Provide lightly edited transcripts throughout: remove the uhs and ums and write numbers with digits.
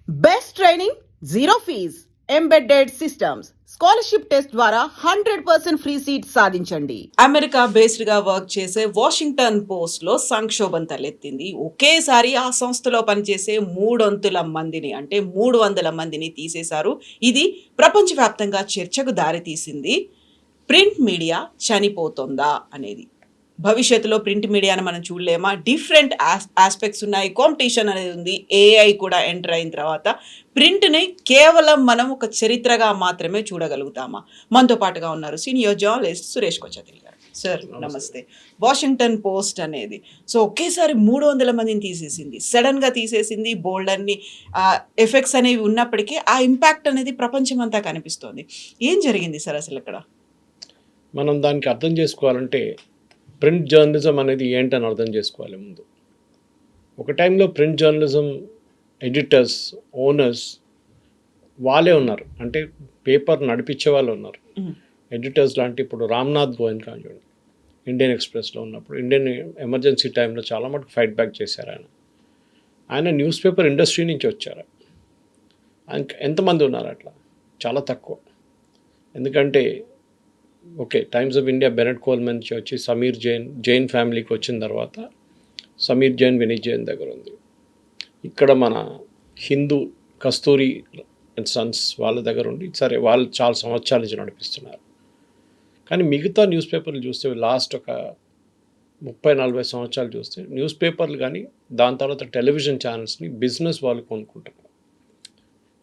Best training, zero fees, embedded systems, scholarship test ద్వారా 100% free seat సాధించండి. America based గా work చేసే Washington Post లో సంక్షోభం తలెత్తింది. ఒకేసారి ఆ సంస్థలో పనిచేసే 300 మందిని తీసేశారు. ఇది ప్రపంచవ్యాప్తంగా చర్చకు దారితీసింది. ప్రింట్ మీడియా చనిపోతుందా అనేది. భవిష్యత్తులో ప్రింట్ మీడియాను మనం చూడలేమా? డిఫరెంట్ ఆస్పెక్ట్స్ ఉన్నాయి, కాంపిటీషన్ అనేది ఉంది. ఏఐ కూడా ఎంటర్ అయిన తర్వాత ప్రింట్ని కేవలం మనం ఒక చరిత్రగా మాత్రమే చూడగలుగుతామా? మనతో పాటుగా ఉన్నారు సీనియర్ జర్నలిస్ట్ సురేష్ కొచ్చాతిరి గారు. సార్ నమస్తే. వాషింగ్టన్ పోస్ట్ అనేది సో ఒకేసారి 300 మందిని తీసేసింది, సడన్గా తీసేసింది. బోల్డ్ అన్ని ఎఫెక్ట్స్ అనేవి ఉన్నప్పటికీ ఆ ఇంపాక్ట్ అనేది ప్రపంచం అంతా కనిపిస్తోంది. ఏం జరిగింది సార్ అసలు ఇక్కడ? మనం దానికి అర్థం చేసుకోవాలంటే ప్రింట్ జర్నలిజం అనేది ఏంటని అర్థం చేసుకోవాలి ముందు. ఒక టైంలో ప్రింట్ జర్నలిజం ఎడిటర్స్, ఓనర్స్ వాళ్ళే ఉన్నారు, అంటే పేపర్ నడిపించే వాళ్ళు ఉన్నారు. ఎడిటర్స్ లాంటి ఇప్పుడు రామ్నాథ్ గోయన్ కానివ్వండి, ఇండియన్ ఎక్స్ప్రెస్లో ఉన్నప్పుడు ఇండియన్ ఎమర్జెన్సీ టైంలో చాలా మటుకు ఫైట్ బ్యాక్ చేశారు ఆయన న్యూస్ పేపర్ ఇండస్ట్రీ నుంచి వచ్చారు. ఎంతమంది ఉన్నారు అట్లా? చాలా తక్కువ. ఎందుకంటే okay, Times of India Bennett Coleman నుంచి వచ్చి సమీర్ జైన్ ఫ్యామిలీకి వచ్చిన తర్వాత సమీర్ జైన్, వినీత్ జైన్ దగ్గర ఉంది. ఇక్కడ మన హిందూ కస్తూరి అండ్ సన్స్ వాళ్ళ దగ్గర ఉండి సరే వాళ్ళు చాలా సంవత్సరాల నుంచి నడిపిస్తున్నారు. కానీ మిగతా న్యూస్ పేపర్లు చూస్తే లాస్ట్ ఒక 30-40 సంవత్సరాలు చూస్తే న్యూస్ పేపర్లు కానీ దాని తర్వాత టెలివిజన్ ఛానల్స్ని బిజినెస్ వాళ్ళు కొనుక్కుంటున్నారు.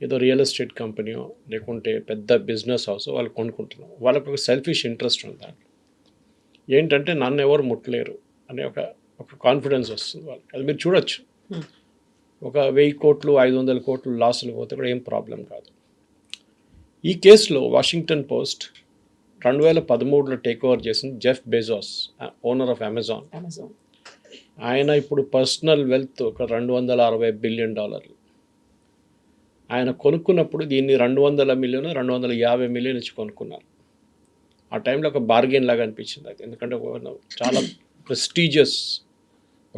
ఏదో రియల్ ఎస్టేట్ కంపెనీయో లేకుంటే పెద్ద బిజినెస్ హౌస్ వాళ్ళు కొనుక్కుంటున్నారు. వాళ్ళకి ఒక సెల్ఫిష్ ఇంట్రెస్ట్ ఉంది దాంట్లో. ఏంటంటే నన్ను ఎవరు ముట్టలేరు అనే ఒక కాన్ఫిడెన్స్ వస్తుంది వాళ్ళకి. అది మీరు చూడొచ్చు. ఒక 1000 కోట్లు 500 కోట్లు లాసులు పోతే కూడా ఏం ప్రాబ్లం కాదు. ఈ కేసులో వాషింగ్టన్ పోస్ట్ 2013లో టేక్ ఓవర్ చేసింది Jeff Bezos, owner of Amazon. ఆయన ఇప్పుడు పర్సనల్ వెల్త్ ఒక $260 బిలియన్. ఆయన కొనుక్కున్నప్పుడు దీన్ని 200 మిలియన్ 250 మిలియన్ ఇచ్చి కొనుక్కున్నారు. ఆ టైంలో ఒక బార్గెన్ లాగా అనిపించింది అది. ఎందుకంటే చాలా ప్రెస్టీజియస్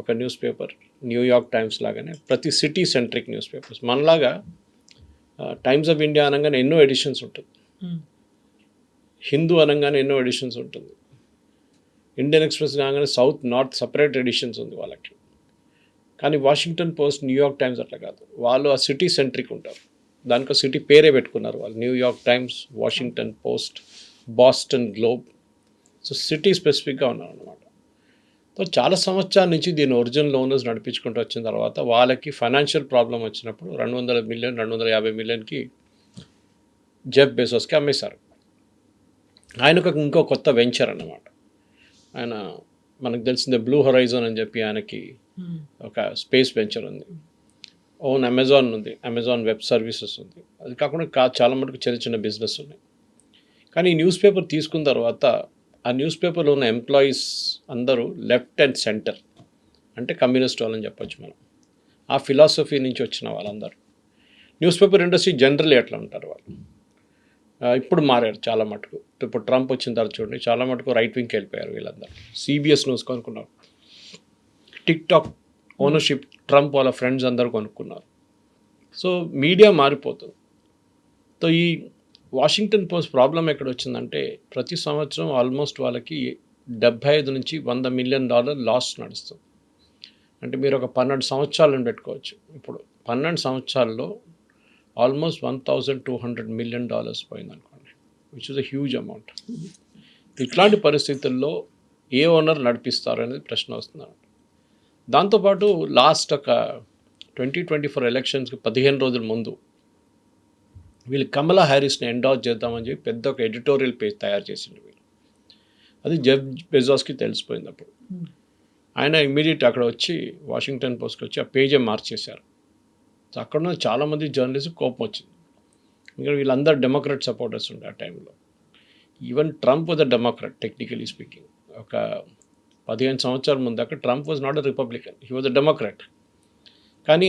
ఒక న్యూస్ పేపర్, న్యూయార్క్ టైమ్స్ లాగానే ప్రతి సిటీ సెంట్రిక్ న్యూస్ పేపర్స్. మనలాగా టైమ్స్ ఆఫ్ ఇండియా అనగానే ఎన్నో ఎడిషన్స్ ఉంటుంది, హిందూ అనగానే ఎన్నో ఎడిషన్స్ ఉంటుంది, ఇండియన్ ఎక్స్ప్రెస్ కాగానే సౌత్ నార్త్ సపరేట్ ఎడిషన్స్ ఉంది వాళ్ళకి. కానీ వాషింగ్టన్ పోస్ట్, న్యూయార్క్ టైమ్స్ అట్లా కాదు. వాళ్ళు ఆ సిటీ సెంట్రిక్ ఉంటారు. దానికి సిటీ పేరే పెట్టుకున్నారు వాళ్ళు, New York times, Washington post, Boston globe. So city స్పెసిఫిక్గా ఉన్నారు అనమాట. సో చాలా సంవత్సరాల నుంచి దీని ఒరిజినల్ ఓనర్స్ నడిపించుకుంటూ వచ్చిన తర్వాత వాళ్ళకి ఫైనాన్షియల్ ప్రాబ్లం వచ్చినప్పుడు 200 మిలియన్ 250 మిలియన్కి జెఫ్ బెజోస్కి అమ్మేశారు. ఆయనకు ఇంకో కొత్త వెంచర్ అన్నమాట. ఆయన మనకు తెలిసిందే బ్లూ హొరైజన్ అని చెప్పి ఆయనకి ఒక స్పేస్ వెంచర్ ఉంది. ఓన్ అమెజాన్ ఉంది, అమెజాన్ వెబ్ సర్వీసెస్ ఉంది. అది కాకుండా చాలా మటుకు చిన్న చిన్న బిజినెస్ ఉన్నాయి. కానీ ఈ న్యూస్ పేపర్ తీసుకున్న తర్వాత ఆ న్యూస్ పేపర్లో ఉన్న ఎంప్లాయీస్ అందరూ లెఫ్ట్ అండ్ సెంటర్, అంటే కమ్యూనిస్ట్ వాళ్ళని చెప్పొచ్చు మనం. ఆ ఫిలాసఫీ నుంచి వచ్చిన వాళ్ళందరూ. న్యూస్ పేపర్ ఇండస్ట్రీ జనరల్లీ ఎట్లా ఉంటారు వాళ్ళు. ఇప్పుడు మారారు చాలా మటుకు. ఇప్పుడు ట్రంప్ వచ్చిన తర్వాత చూడండి చాలా మటుకు రైట్ వింగ్కి వెళ్ళిపోయారు వీళ్ళందరూ. సిబిఎస్ న్యూస్ కొనుక్కున్నారు, టిక్టాక్ ఓనర్షిప్ ట్రంప్ వాళ్ళ ఫ్రెండ్స్ అందరూ కొనుక్కున్నారు. సో మీడియా మారిపోతుంది. సో ఈ వాషింగ్టన్ పోస్ట్ ప్రాబ్లం ఎక్కడ వచ్చిందంటే ప్రతి సంవత్సరం ఆల్మోస్ట్ వాళ్ళకి $75 నుంచి $100 మిలియన్ లాస్ నడుస్తుంది. అంటే మీరు ఒక 12 సంవత్సరాలను పెట్టుకోవచ్చు. ఇప్పుడు 12 సంవత్సరాల్లో ఆల్మోస్ట్ $1,200 మిలియన్ పోయింది అనుకోండి, which is a huge amount. ఇట్లాంటి పరిస్థితుల్లో ఏ ఓనర్ నడిపిస్తారు అనేది ప్రశ్న వస్తుంది. దాంతోపాటు లాస్ట్ ఒక 2024 ఎలక్షన్స్కి 15 రోజుల ముందు వీళ్ళు కమలా హ్యారిస్ని ఎండార్స్ చేద్దామని చెప్పి పెద్ద ఒక ఎడిటోరియల్ పేజ్ తయారు చేసిండు వీళ్ళు. అది జెఫ్ బెజోస్కి తెలిసిపోయింది. అప్పుడు ఆయన ఇమ్మీడియట్ అక్కడ వచ్చి వాషింగ్టన్ పోస్ట్కి వచ్చి ఆ పేజే మార్చేశారు. సో అక్కడ ఉన్న చాలామంది జర్నలిస్ట్ కోపం వచ్చింది. ఎందుకంటే వీళ్ళందరూ డెమోక్రాట్ సపోర్టర్స్ ఉండే ఆ టైంలో. Even Trump was a Democrat technically speaking. ఒక 15 సంవత్సరాల ముందు అక్కడ Trump was not a Republican, he was a Democrat. కానీ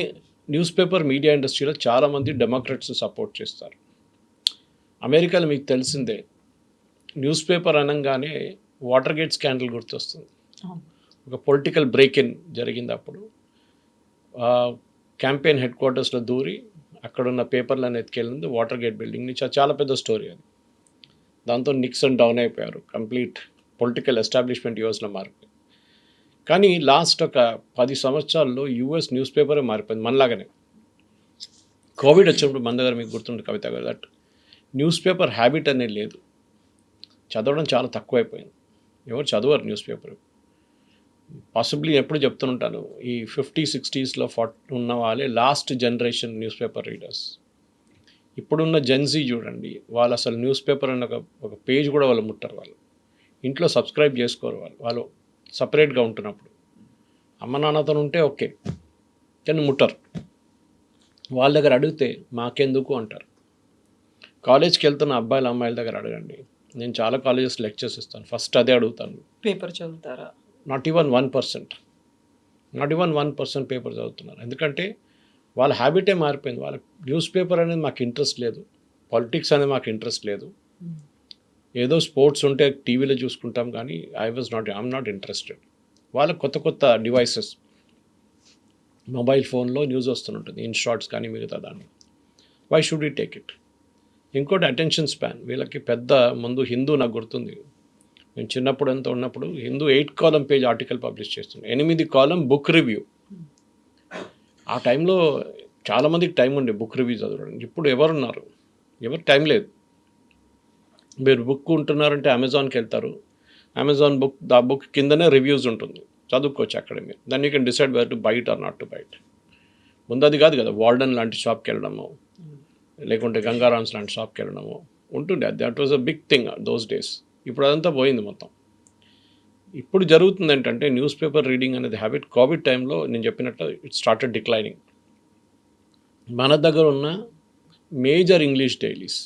న్యూస్ పేపర్ మీడియా ఇండస్ట్రీలో చాలామంది డెమోక్రాట్స్ సపోర్ట్ చేస్తారు. అమెరికాలో మీకు తెలిసిందే, న్యూస్ పేపర్ అనగానే వాటర్ గేట్ స్కాండల్ గుర్తొస్తుంది. ఒక పొలిటికల్ బ్రేక్ ఇన్ జరిగింది. అప్పుడు క్యాంపెయిన్ హెడ్ క్వార్టర్స్లో దూరి అక్కడున్న పేపర్లను ఎత్తుకెళ్ళింది వాటర్ గేట్ బిల్డింగ్ నుంచి. చాలా పెద్ద స్టోరీ అది. దాంతో నిక్సన్ డౌన్ అయిపోయారు. కంప్లీట్ పొలిటికల్ ఎస్టాబ్లిష్మెంట్ యూఎస్లో మారిపోయింది. కానీ లాస్ట్ ఒక 10 సంవత్సరాల్లో యూఎస్ న్యూస్ పేపరే మారిపోయింది మనలాగానే. కోవిడ్ వచ్చినప్పుడు మన దగ్గర మీకు గుర్తుండే కవిత గారు దట్ న్యూస్ పేపర్ హ్యాబిట్ అనేది లేదు. చదవడం చాలా తక్కువైపోయింది. ఎవరు చదవరు న్యూస్ పేపర్. పాసిబ్లీ ఎప్పుడు చెప్తుంటాను, ఈ 50-60s ఉన్న వాళ్ళే last generation news paper readers. ఇప్పుడున్న జెన్జీ చూడండి, వాళ్ళు అసలు న్యూస్ పేపర్ అన్న ఒక పేజ్ కూడా వాళ్ళు ముట్టరు. వాళ్ళు ఇంట్లో సబ్స్క్రైబ్ చేసుకోరు. వాళ్ళు సపరేట్గా ఉంటున్నప్పుడు అమ్మ నాన్నతో ఉంటే ఓకే, కానీ ముట్టరు. వాళ్ళ దగ్గర అడిగితే మాకెందుకు అంటారు. కాలేజ్కి వెళ్తున్న అబ్బాయిల అమ్మాయిల దగ్గర అడగండి. నేను చాలా కాలేజెస్ లెక్చర్స్ ఇస్తాను, ఫస్ట్ అదే అడుగుతాను. పేపర్ చదువుతారా? నాట్ ఈవెన్ 1% పేపర్ చదువుతున్నారు. ఎందుకంటే వాళ్ళ హ్యాబిటే మారిపోయింది. వాళ్ళ న్యూస్ పేపర్ అనేది మాకు ఇంట్రెస్ట్ లేదు, పాలిటిక్స్ అనేది మాకు ఇంట్రెస్ట్ లేదు. ఏదో స్పోర్ట్స్ ఉంటే టీవీలో చూసుకుంటాం, కానీ ఐఎమ్ నాట్ ఇంట్రెస్టెడ్. వాళ్ళకి కొత్త కొత్త డివైసెస్, మొబైల్ ఫోన్లో న్యూస్ వస్తుంటుంది, ఇన్ షార్ట్స్ కానీ మిగతా దాన్ని. Why should you take it? ఇంకోటి అటెన్షన్ స్పాన్. వీళ్ళకి పెద్ద ముందు హిందూ నాకు గుర్తుంది, నేను చిన్నప్పుడు అంతా ఉన్నప్పుడు Hindu 8 column page article publish చేస్తుంది, 8 కాలమ్ బుక్ రివ్యూ. ఆ టైంలో చాలామందికి టైం ఉండే బుక్ రివ్యూ చదవడానికి. ఇప్పుడు ఎవరున్నారు? ఎవరు టైం లేదు. మీరు బుక్ ఉంటున్నారంటే అమెజాన్కి వెళ్తారు, అమెజాన్ ఆ బుక్ కిందనే రివ్యూస్ ఉంటుంది, చదువుకోవచ్చు అక్కడ. మీరు దాన్ని you can decide whether to buy it or not to buy it. ముందు అది కాదు కదా, వాల్డన్ లాంటి షాప్కి వెళ్ళడము, లేకుంటే గంగారామ్స్ లాంటి షాప్కి వెళ్ళడము ఉంటుండే. That was a big thing those days. ఇప్పుడు అదంతా పోయింది మొత్తం. ఇప్పుడు జరుగుతుంది ఏంటంటే న్యూస్ పేపర్ రీడింగ్ అనేది హ్యాబిట్ కోవిడ్ టైంలో నేను చెప్పినట్టు ఇట్ స్టార్టెడ్ డిక్లైనింగ్. మన దగ్గర ఉన్న మేజర్ ఇంగ్లీష్ డైలీస్,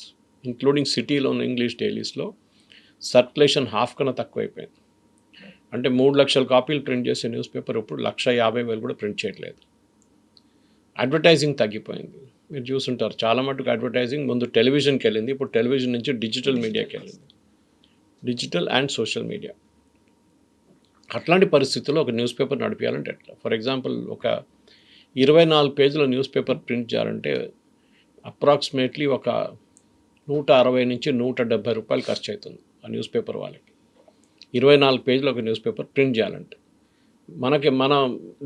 ఇంక్లూడింగ్ సిటీలో ఉన్న ఇంగ్లీష్ డైలీస్లో సర్క్యులేషన్ హాఫ్ కన్నా తక్కువైపోయింది. అంటే 3 లక్షల కాపీలు ప్రింట్ చేసే న్యూస్ పేపర్ ఇప్పుడు 1,50,000 కూడా ప్రింట్ చేయట్లేదు. అడ్వర్టైజింగ్ తగ్గిపోయింది. మీరు చూసుంటారు, చాలా మటుకు అడ్వర్టైజింగ్ ముందు టెలివిజన్కి వెళ్ళింది, ఇప్పుడు టెలివిజన్ నుంచి డిజిటల్ మీడియాకి వెళ్ళింది, డిజిటల్ అండ్ సోషల్ మీడియా. అట్లాంటి పరిస్థితుల్లో ఒక న్యూస్ పేపర్ నడిపించాలంటే ఎట్లా? ఫర్ ఎగ్జాంపుల్ ఒక 24 పేజీల న్యూస్ పేపర్ ప్రింట్ చేయాలంటే అప్రాక్సిమేట్లీ ఒక 160 నుంచి 170 రూపాయలు ఖర్చు అవుతుంది ఆ న్యూస్ పేపర్ వాళ్ళకి. 24 పేజీల ఒక న్యూస్ పేపర్ ప్రింట్ చేయాలంటే మన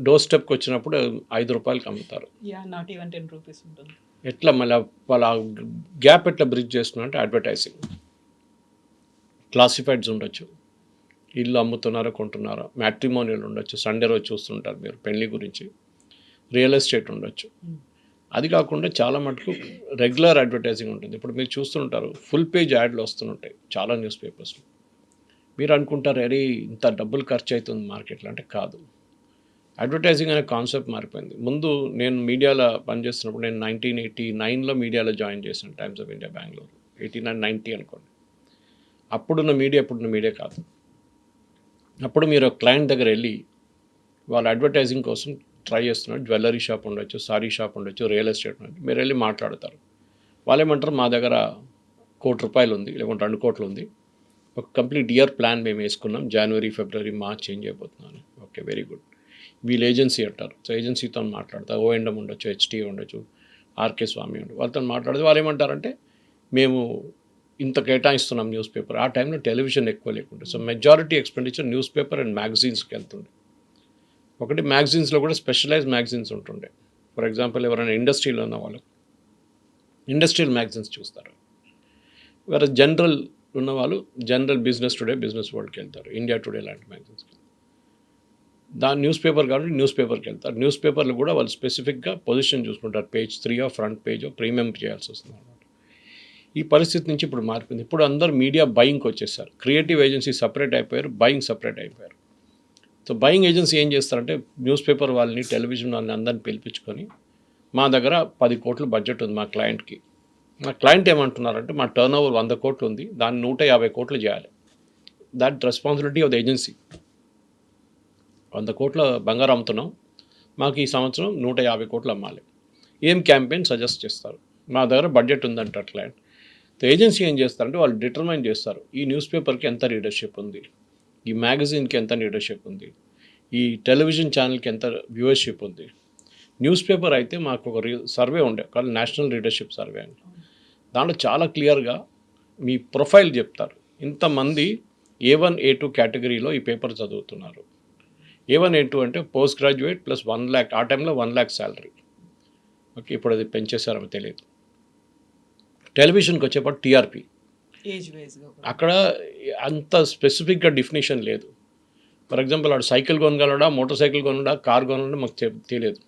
డోర్ స్టెప్కి వచ్చినప్పుడు 5 రూపాయలకి అమ్ముతారు. నాట్ ఈవెన్ 10 రూపీస్ ఉంటుంది. ఎట్లా మళ్ళీ వాళ్ళ గ్యాప్ ఎట్లా బ్రిడ్జ్ చేస్తున్నారంటే అడ్వర్టైజింగ్. క్లాసిఫైడ్స్ ఉండొచ్చు, ఇల్లు అమ్ముతున్నారో కొంటున్నారో, మ్యాట్రిమోనియల్ ఉండొచ్చు, సండే రోజు చూస్తుంటారు మీరు పెళ్లి గురించి, రియల్ ఎస్టేట్ ఉండొచ్చు. అది కాకుండా చాలా మటుకు రెగ్యులర్ అడ్వర్టైజింగ్ ఉంటుంది. ఇప్పుడు మీరు చూస్తుంటారు ఫుల్ పేజ్ యాడ్లు వస్తుంటాయి చాలా న్యూస్ పేపర్స్లో. మీరు అనుకుంటారు అరే ఇంత డబ్బులు ఖర్చు అవుతుంది మార్కెట్లో అంటే కాదు. అడ్వర్టైజింగ్ అనే కాన్సెప్ట్ మారిపోయింది. ముందు నేను మీడియాలో పనిచేస్తున్నప్పుడు, నేను 1989లో మీడియాలో జాయిన్ చేశాను, టైమ్స్ ఆఫ్ ఇండియా బెంగళూరు. 89-90 అనుకోండి. అప్పుడున్న మీడియా ఇప్పుడున్న మీడియా కాదు. అప్పుడు మీరు క్లయింట్ దగ్గర వెళ్ళి వాళ్ళు అడ్వర్టైజింగ్ కోసం ట్రై చేస్తున్నారు, జ్యువెలరీ షాప్ ఉండొచ్చు, సారీ షాప్ ఉండొచ్చు, రియల్ ఎస్టేట్ ఉండొచ్చు. మీరు వెళ్ళి మాట్లాడతారు, వాళ్ళు ఏమంటారు మా దగ్గర ₹1 కోటి ఉంది, లేకుంటే 2 కోట్లు ఉంది, ఒక కంప్లీట్ ఇయర్ ప్లాన్ మేము వేసుకున్నాం, జనవరి, ఫిబ్రవరి, మార్చ్ చేంజ్ అయిపోతున్నాను. Okay, very good. వీళ్ళు ఏజెన్సీ అంటారు. సో ఏజెన్సీతో మాట్లాడతారు, ఓఎండం ఉండొచ్చు, హెచ్టీ ఉండొచ్చు, ఆర్కే స్వామి ఉండొచ్చు. వాళ్ళతో మాట్లాడితే వాళ్ళు ఏమంటారంటే మేము ఇంత కేటాయిస్తున్నాం న్యూస్ పేపర్. ఆ టైంలో టెలివిజన్ ఎక్కువ లేకుంటే, so majority expenditure news paper and మ్యాగజైన్స్కి వెళ్తుండే. ఒకటి మ్యాగజైన్స్లో కూడా స్పెషలైజ్ మ్యాగజైన్స్ ఉంటుండే. ఫర్ ఎగ్జాంపుల్ ఎవరైనా ఇండస్ట్రీలో ఉన్న వాళ్ళు ఇండస్ట్రియల్ మ్యాగజైన్స్ చూస్తారు, వేరే జనరల్ ఉన్నవాళ్ళు జనరల్ బిజినెస్ టుడే, బిజినెస్ వరల్డ్కి వెళ్తారు, ఇండియా టుడే లాంటి మ్యాగజైన్స్కి. దాని న్యూస్ పేపర్ కాబట్టి న్యూస్ పేపర్కి వెళ్తారు. న్యూస్ పేపర్లు కూడా వాళ్ళు స్పెసిఫిక్గా పొజిషన్ చూసుకుంటారు, పేజ్ 3 ఫ్రంట్ పేజో ప్రీమియం చేయాల్సి వస్తుంది అన్నమాట. ఈ పరిస్థితి నుంచి ఇప్పుడు మారిపోయింది. ఇప్పుడు అందరూ మీడియా బయింగ్కి వచ్చేసారు. క్రియేటివ్ ఏజెన్సీ సపరేట్ అయిపోయారు, బయింగ్ సపరేట్ అయిపోయారు. సో బయింగ్ ఏజెన్సీ ఏం చేస్తారంటే న్యూస్ పేపర్ వాళ్ళని, టెలివిజన్ వాళ్ళని అందరిని పిలిపించుకొని మా దగ్గర 10 కోట్లు బడ్జెట్ ఉంది మా క్లయింట్కి. మా క్లయింట్ ఏమంటున్నారంటే మా టర్న్ ఓవర్ 100 కోట్లు ఉంది, దాన్ని 150 కోట్లు చేయాలి. That responsibility of the agency. 100 కోట్ల బంగారం అమ్ముతున్నాం, మాకు ఈ సంవత్సరం 150 కోట్లు అమ్మాలి. ఏం క్యాంపెయిన్ సజెస్ట్ చేస్తారు? మా దగ్గర బడ్జెట్ ఉందంటారు క్లయింట్. ఏజెన్సీ ఏం చేస్తారంటే వాళ్ళు డిటర్మైన్ చేస్తారు ఈ న్యూస్ పేపర్కి ఎంత రీడర్షిప్ ఉంది, ఈ మ్యాగజైన్కి ఎంత రీడర్షిప్ ఉంది, ఈ టెలివిజన్ ఛానల్కి ఎంత వ్యూవర్షిప్ ఉంది. న్యూస్ పేపర్ అయితే మాకు ఒక సర్వే ఉండే కానీ నేషనల్ రీడర్షిప్ సర్వే అని. దాంట్లో చాలా క్లియర్గా మీ ప్రొఫైల్ చెప్తారు. ఇంతమంది A1 A2 కేటగిరీలో ఈ పేపర్ చదువుతున్నారు. A1 A2 అంటే పోస్ట్ గ్రాడ్యుయేట్ ప్లస్ 1 lakh, ఆ టైంలో 1 lakh శాలరీ. ఓకే, ఇప్పుడు అది పెంచేశారో తెలియదు. టెలివిజన్కి వచ్చేపాటు టీఆర్పీ, ఏజ్ వైజ్గా అక్కడ అంత స్పెసిఫిక్గా డెఫినేషన్ లేదు. ఫర్ ఎగ్జాంపుల్ వాడు సైకిల్ కొనగలడా, మోటార్ సైకిల్ కొనడా, కార్ కొనడా మాకు తెలియదు.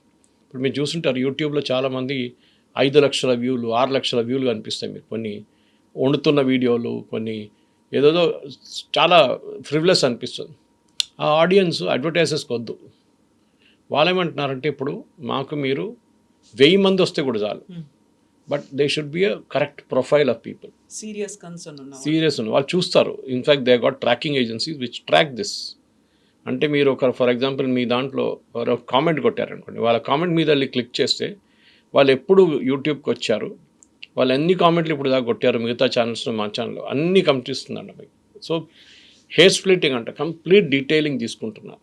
ఇప్పుడు మీరు చూస్తుంటారు యూట్యూబ్లో చాలామంది 5 లక్షల వ్యూలు, 6 లక్షల వ్యూలు కనిపిస్తాయి. మీరు కొన్ని వండుతున్న వీడియోలు, కొన్ని ఏదేదో చాలా ఫ్రివ్లెస్ అనిపిస్తుంది. ఆ ఆడియన్స్ అడ్వర్టైజర్స్కి వద్దు. వాళ్ళు ఏమంటున్నారంటే ఇప్పుడు మాకు మీరు 1000 మంది వస్తే కూడా చాలు, but they should be a correct profile of people. Serious concern ఉన్న సీరియస్ ఉన్న వాళ్ళు చూస్తారు. In fact they got tracking agencies which track this. అంటే మీరు ఒక ఫర్ ఎగ్జాంపుల్ మీ దాంట్లో ఒక కామెంట్ కొట్టారనుకోండి, వాళ్ళ కామెంట్ మీద వెళ్ళి క్లిక్ చేస్తే వాళ్ళు ఎప్పుడు యూట్యూబ్కి వచ్చారు, వాళ్ళు ఎన్ని కామెంట్లు ఇప్పుడు దాకా కొట్టారు మిగతా ఛానల్స్లో, మా ఛానల్లో అన్నీ కనిపిస్తుందండి మీకు. సో హెయిర్ స్ప్లిట్టింగ్ అంట కంప్లీట్ డీటెయిలింగ్ తీసుకుంటున్నారు.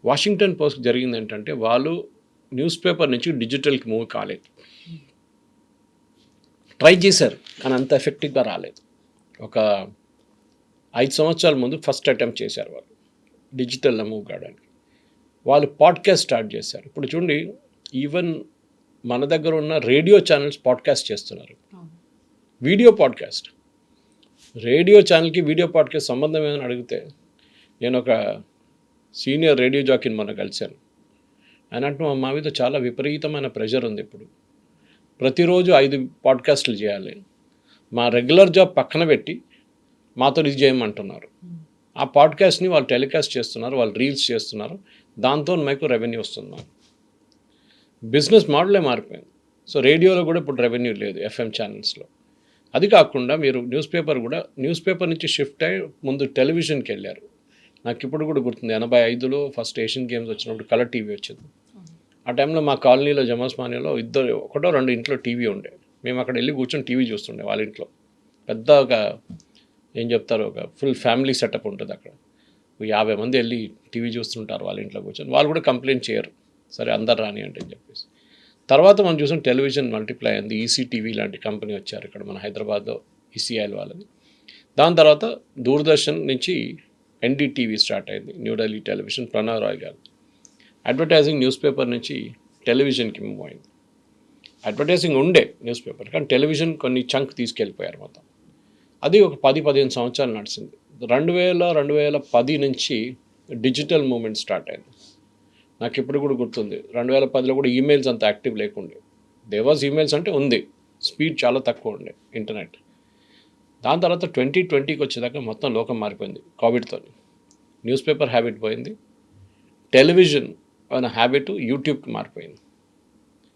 వాషింగ్టన్ పోస్ట్ జరిగింది ఏంటంటే వాళ్ళు న్యూస్ పేపర్ నుంచి డిజిటల్కి మూవ్ కాలేదు. ట్రై చేశారు కానీ అంత ఎఫెక్టివ్గా రాలేదు. ఒక 5 సంవత్సరాల ముందు ఫస్ట్ అటెంప్ట్ చేశారు వాళ్ళు డిజిటల్లో మూవ్ కావడానికి. వాళ్ళు పాడ్కాస్ట్ స్టార్ట్ చేశారు. ఇప్పుడు చూడండి, ఈవెన్ మన దగ్గర ఉన్న రేడియో ఛానల్స్ పాడ్కాస్ట్ చేస్తున్నారు. వీడియో పాడ్కాస్ట్, రేడియో ఛానల్కి వీడియో పాడ్కాస్ట్ సంబంధం ఏమైనా అడిగితే, నేను ఒక సీనియర్ రేడియో జాకీని మొన్న కలిశాను. ఆయన అంటూ మా మీద చాలా విపరీతమైన ప్రెషర్ ఉంది. ఇప్పుడు ప్రతిరోజు 5 పాడ్కాస్ట్లు చేయాలి, మా రెగ్యులర్ జాబ్ పక్కన పెట్టి మాతో ఇది చేయమంటున్నారు. ఆ పాడ్కాస్ట్ని వాళ్ళు టెలికాస్ట్ చేస్తున్నారు, వాళ్ళు రీల్స్ చేస్తున్నారు, దాంతో మీకు రెవెన్యూ వస్తుంది. మాకు బిజినెస్ మోడలే మారిపోయింది. సో రేడియోలో కూడా ఇప్పుడు రెవెన్యూ లేదు, FM ఛానల్స్లో. అది కాకుండా మీరు న్యూస్ పేపర్ నుంచి షిఫ్ట్ అయ్యి ముందు టెలివిజన్కి వెళ్ళారు. నాకు ఇప్పుడు కూడా గుర్తుంది, 85లో ఫస్ట్ ఏషియన్ గేమ్స్ వచ్చినప్పుడు కలర్ టీవీ వచ్చింది. ఆ టైంలో మా కాలనీలో జమాస్మానియాలో 1-2 ఇంట్లో టీవీ ఉండే. మేము అక్కడ వెళ్ళి కూర్చొని టీవీ చూస్తుండే వాళ్ళ ఇంట్లో. పెద్ద ఒక ఏం చెప్తారు, ఒక ఫుల్ ఫ్యామిలీ సెటప్ ఉంటుంది అక్కడ. 50 మంది వెళ్ళి టీవీ చూస్తుంటారు వాళ్ళ ఇంట్లో కూర్చొని. వాళ్ళు కూడా కంప్లైంట్ చేయరు, సరే అందరు రాని అంటే అని చెప్పేసి. తర్వాత మనం చూసాం టెలివిజన్ మల్టిప్లై అయింది. ECTV లాంటి కంపెనీ వచ్చారు ఇక్కడ మన హైదరాబాద్లో, ECIL వాళ్ళది. దాని తర్వాత దూరదర్శన్ నుంచి NDTV స్టార్ట్ అయింది, న్యూఢిల్లీ టెలివిజన్, ప్రణవ్ రాయ్ గారు. అడ్వర్టైజింగ్ న్యూస్ పేపర్ నుంచి టెలివిజన్కి మూవ్ అయింది. అడ్వర్టైజింగ్ ఉండే న్యూస్ పేపర్, కానీ టెలివిజన్ కొన్ని చంక్ తీసుకెళ్ళిపోయారు మొత్తం. అది ఒక 10-15 సంవత్సరాలు నడిచింది. 2010 నుంచి డిజిటల్ మూవ్మెంట్ స్టార్ట్ అయింది. నాకు ఇప్పుడు కూడా గుర్తుంది, 2010లో కూడా ఈమెయిల్స్ అంత యాక్టివ్ లేకుండే. దేవాజ్ ఈమెయిల్స్ అంటే ఉంది, స్పీడ్ చాలా తక్కువ ఉండే ఇంటర్నెట్. దాని తర్వాత 2020కి వచ్చేదాకా మొత్తం లోకం మారిపోయింది కోవిడ్తో. న్యూస్ పేపర్ హ్యాబిట్ పోయింది, టెలివిజన్ అనే హ్యాబిట్ యూట్యూబ్కి మారిపోయింది.